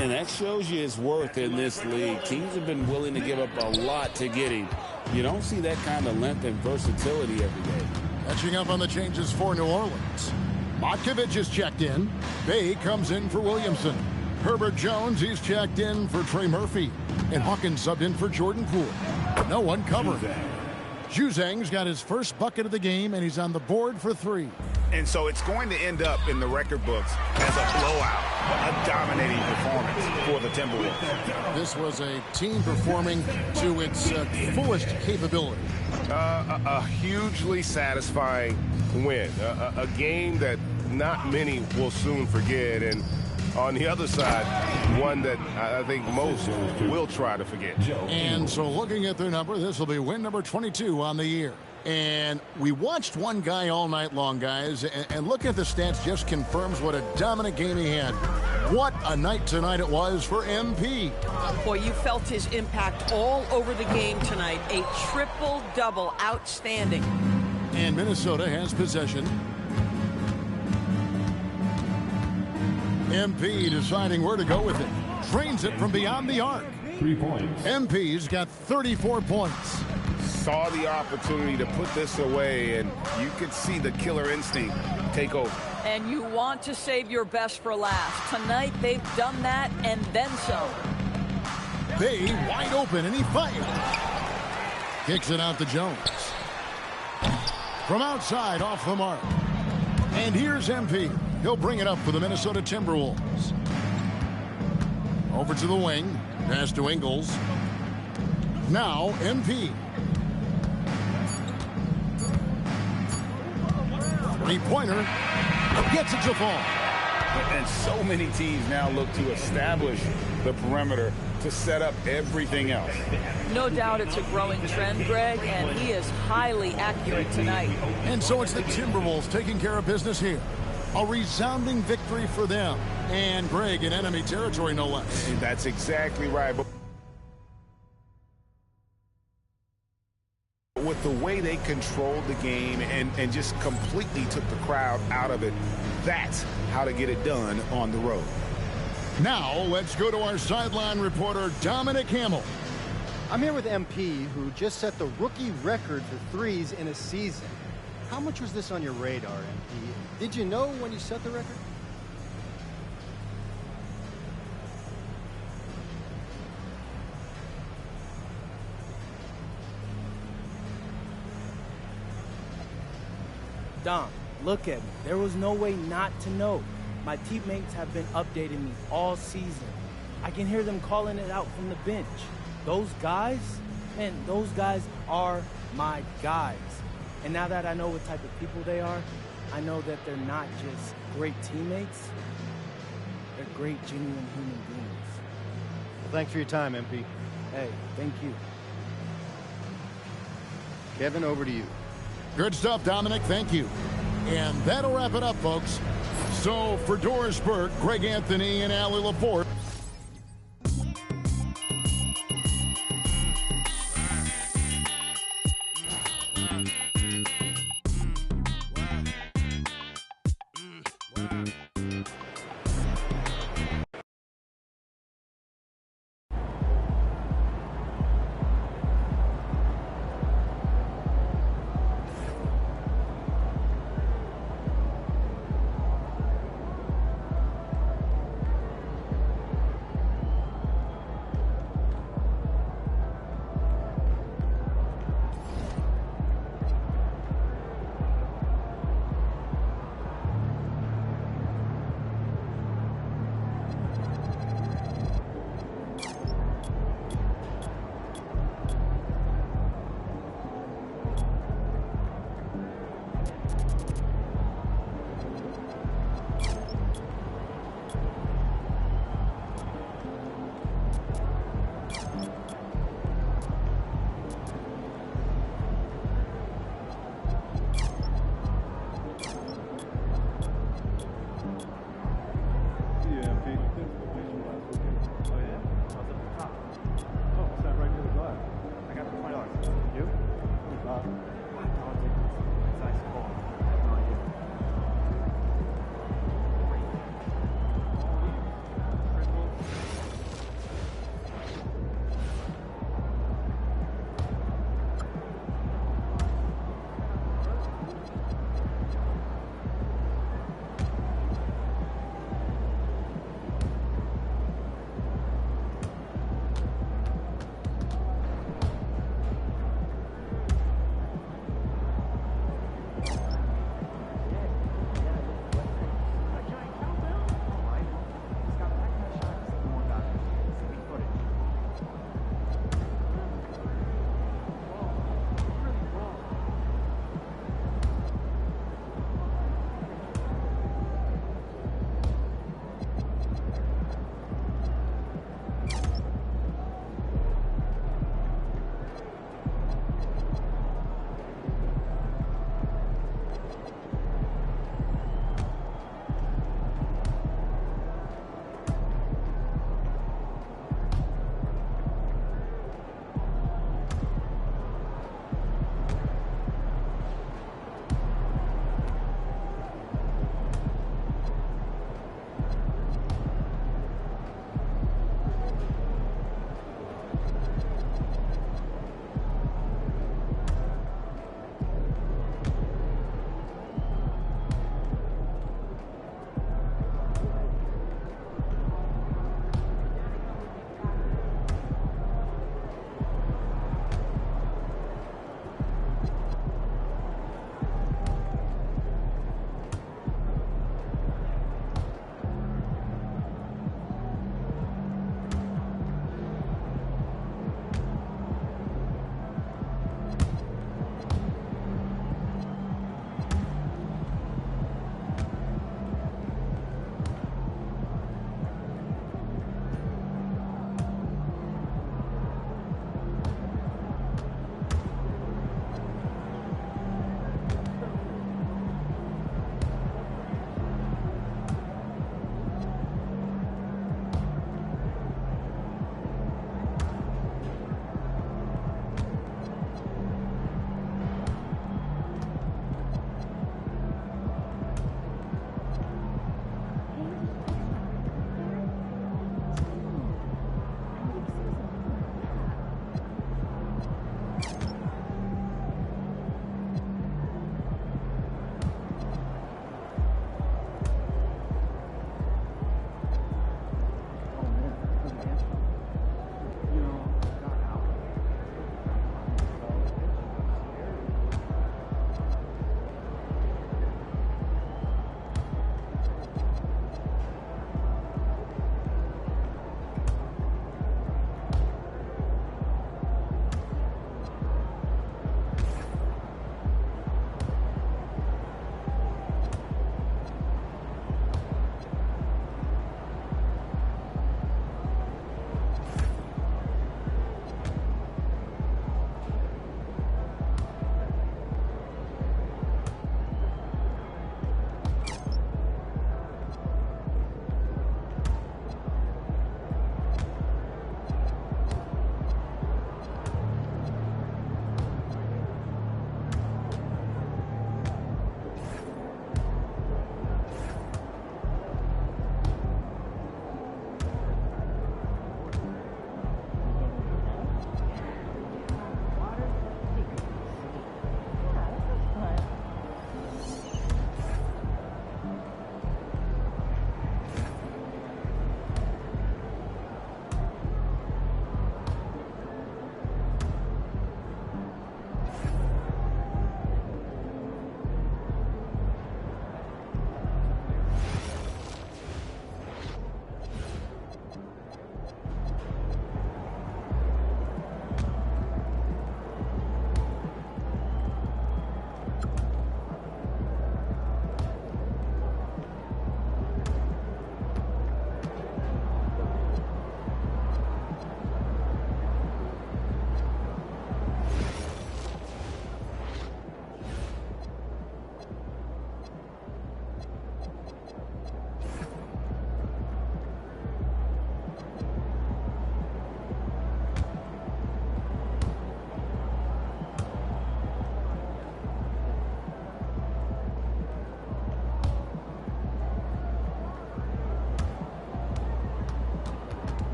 S14: And that shows you his worth in this league. Teams have been willing to give up a lot to get him. You don't see that kind of length and versatility every day.
S11: Catching up on the changes for New Orleans. Matkovic is checked in. Bay comes in for Williamson. Herbert Jones, he's checked in for Trey Murphy. And Hawkins subbed in for Jordan Poole. No one covering. Juzang's got his first bucket of the game, and he's on the board for 3.
S12: And so it's going to end up in the record books as a blowout, a dominating performance for the Timberwolves.
S11: This was a team performing to its fullest capability.
S1: A hugely satisfying win. A game that not many will soon forget. And on the other side, one that I think most will try to forget.
S11: And so looking at their number, this will be win number 22 on the year. And we watched one guy all night long, guys, and looking at the stats just confirms what a dominant game he had. What a night tonight it was for MP.
S15: Boy, you felt his impact all over the game tonight. A triple-double, outstanding.
S11: And Minnesota has possession. MP deciding where to go with it. Trains it from beyond the arc.
S10: 3 points.
S11: MP's got 34 points.
S12: Saw the opportunity to put this away, and you could see the killer instinct take over.
S13: And you want to save your best for last. Tonight, they've done that and then some.
S11: Bay wide open, and he fires. Kicks it out to Jones. From outside, off the mark. And here's MP. He'll bring it up for the Minnesota Timberwolves. Over to the wing. Pass to Ingles. Now, MP. 3-pointer. Gets it to fall.
S12: And so many teams now look to establish the perimeter to set up everything else.
S13: No doubt it's a growing trend, Greg, and he is highly accurate tonight.
S11: And so it's the Timberwolves taking care of business here. A resounding victory for them. And Greg in enemy territory, no less.
S12: And that's exactly right. But with the way they controlled the game and just completely took the crowd out of it, that's how to get it done on the road.
S11: Now, let's go to our sideline reporter, Dominic Hamill.
S16: I'm here with MP, who just set the rookie record for threes in a season. How much was this on your radar, MP? Did you know when you set the record?
S17: Dom, look at me. There was no way not to know. My teammates have been updating me all season. I can hear them calling it out from the bench. Those guys, man, those guys are my guys. And now that I know what type of people they are, I know that they're not just great teammates, they're great, genuine human beings.
S16: Well, thanks for your time, MP.
S17: Hey, thank you.
S16: Kevin, over to you.
S11: Good stuff, Dominic. Thank you. And that'll wrap it up, folks. So for Doris Burke, Greg Anthony, and Allie Laporte.
S18: I got the $20. You?